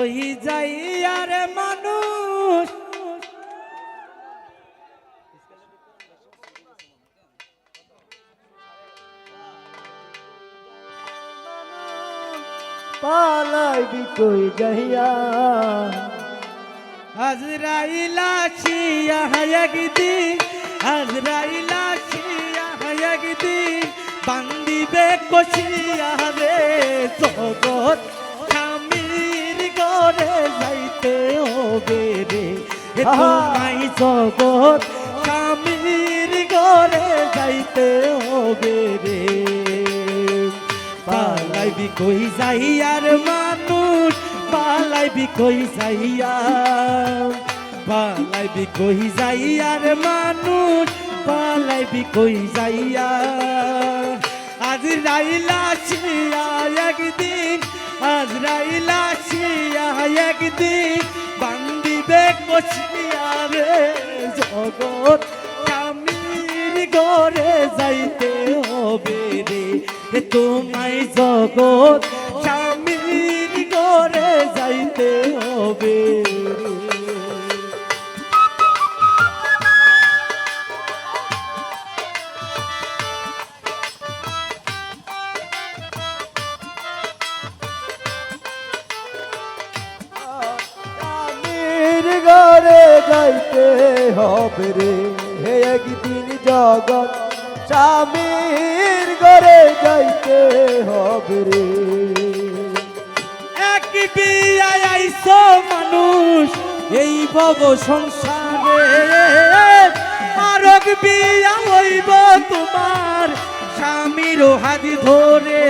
ওই যাই আর মানুষ পালাইবি কই যাইয়া আজরাইলা শিয়া একদিন আজরাইলা শিয়া একদিন বান্দিবে কষিয়া রে জগৎ স্বামীর ঘরে যাইতে হবে রে তোমায় জগৎ স্বামীর ঘরে যাইতে হবে রে পালাইবি কই যাইয়ার মানুষ পালাইবি কই যাইয়া পালাইবি কই যাইয়ার মানুষ পালাইবি কই যাইয়া আজ রাইলা শিয়া একদিন আজ রাইলা শিয়া একদিন বান্দিবে কষিয়া রে জগৎ স্বামীর ঘরে যাইতে হবে রে তোমায় জগৎ স্বামীর ঘরে যাইতে হবে স্বামীর ঘরে যাইতে হবে রে হে একদিন জগৎ স্বামীর ঘরে যাইতে হবে রে এক বিয়ায় আইছো মানুষ এই ভব সংসারে আরেক বিয়া হইব তোমার স্বামীর হাত ধরে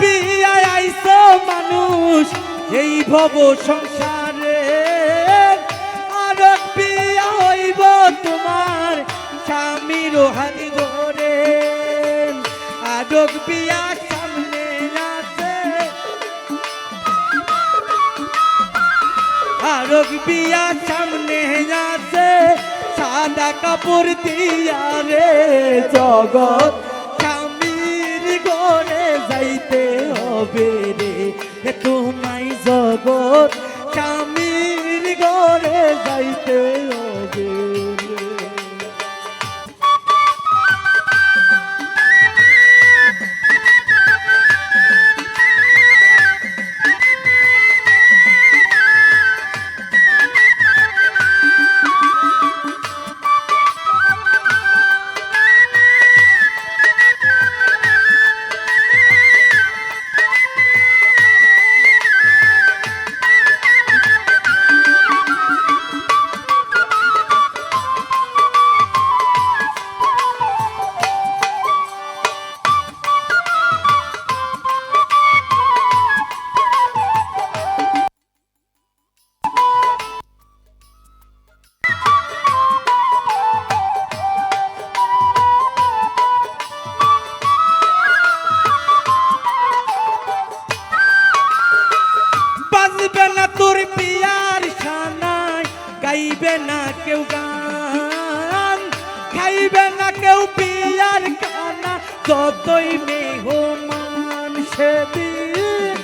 বিয়ায় আইছো মানুষ এই ভব সংসারে আরেক বিয়া হইব তোমার স্বামীর হাত ধরে আরেক বিয়া সামনে আছে আরেক বিয়া সামনে আছে সাদা কাপড় দিয়া রে জগৎ ঘরে যাইতে হবে রে তোমায় জগৎ স্বামীর ঘরে যাইতে হবে তোর পিয়ার খানায় গাইবে না কেউ গান খাইবে না কেউ পিয়ার খানা যতই মেহমান সেদিন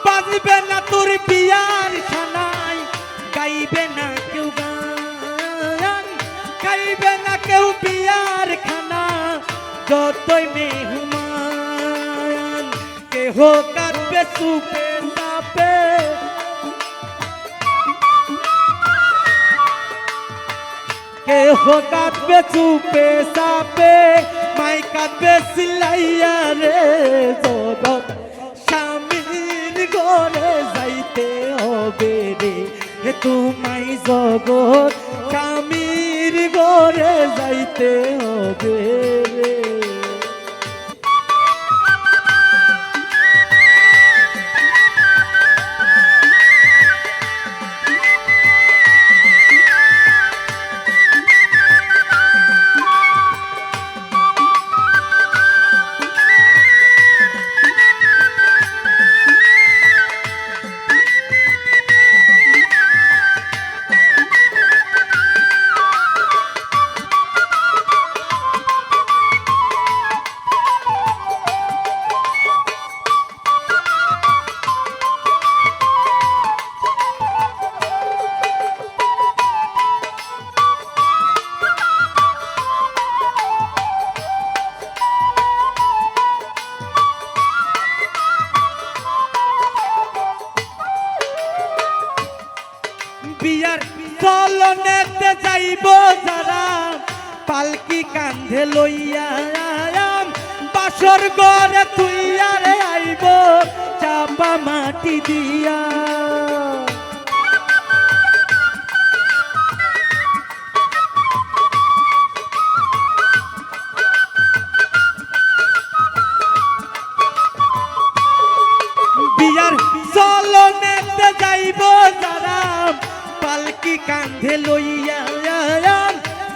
বাজবে না তোর পিয়ার খানায় গাইবে না কেউ গান খাইবে না কেউ পিয়ার খানা যতই মেহমান কেহ কাঁদবে সুপে সাপে কেহ কাঁদবে চুপে সাপে মাই কাঁদবে সিলাইয়া রে জগৎ স্বামীর ঘরে যাইতে হবে রে তোমায় জগৎ স্বামীর ঘরে যাইতে হবে রে চলনেতে যাইব যারা পালকি কান্ধে লইয়া বাসর ঘরে তুইয়া রে আইব চাপা মাটি দিয়া বিয়ার চলনেতে যাইব যারা পালকি কান্ধে লইয়া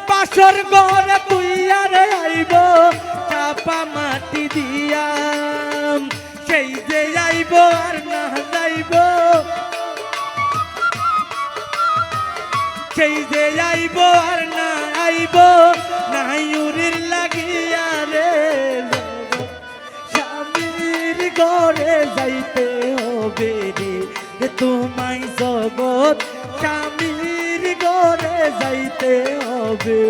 বাসর ঘরে তুইয়া রে আইব চাপা মাটি দিয়া সেই যে আইব আর না যাইব সেই যে আইব আর না আইব নাইউরির লাগিয়া রে স্বামীর ঘরে যাইতে হবে রে তোমায় জগৎ স্বামীর ঘরে যাইতে হবে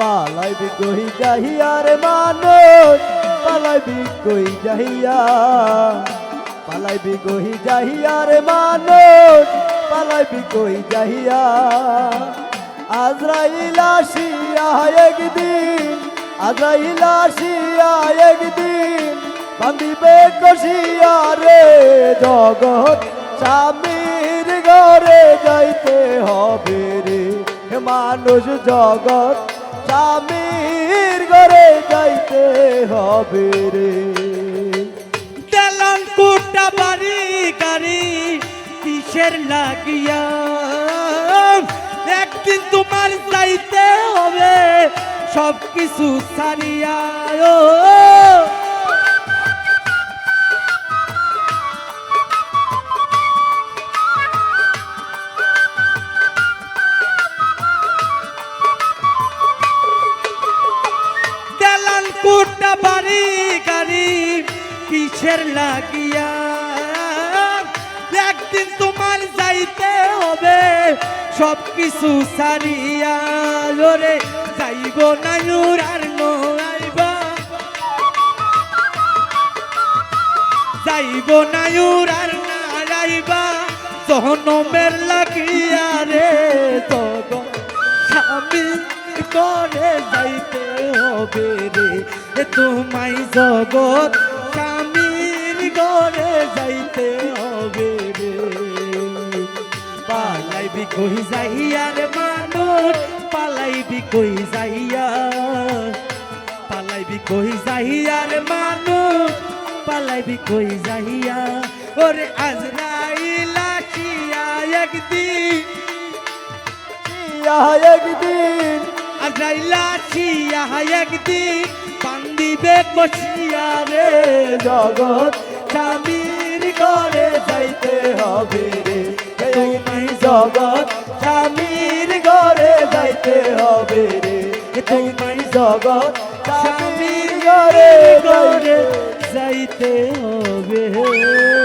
পালাইবি কই যাইয়া রে মানুষ পালাইবি কই যাইয়া পালাইবি কই যাইয়া রে মানুষ পালাইবি কই যাইয়া আজরাইল আসিয়া একদিন আজরাইল আসিয়া একদিন বান্ধিবে কষিয়া রে জগৎ স্বামীর ঘরে যাইতে হবে রে মানুষ জগৎ স্বামীর ঘরে যাইতে হবে রে দেলান কোটা বাড়ি গাড়ি কিসের লাগিয়া একদিন তোমার যাইতে হবে সব কিছু ছাড়িয়া কোটা বাড়ি গাড়ি কিসের লাগিয়া একদিন তোমার যাইতে হবে সব কিছু ছাড়িয়া রে যাইব নাইর আর নইবা যাইব নাইর আর নাইবা জনমের লাগিয়া রে জগ স্বামী করে যাইতে হবে রে তোমায় জগৎ স্বামীর ঘরে যাইতে হবে রে পালাইবি কই যাইয়া রে মানুষ পালাইবি কই যাইয়া পালাইবি কই যাইয়া রে মানুষ পালাইবি কই যাইয়া ওরে আজরাইল আসিয়া একদিন একদিন আজরাইল আসিয়া একদিন বান্ধিবে কষিয়া রে জগৎ স্বামীর ঘরে যাইতে হবে রে তোমায় জগৎ স্বামীর ঘরে যাইতে হবে রে তোমায় জগৎ স্বামীর ঘরে যাইতে হবে।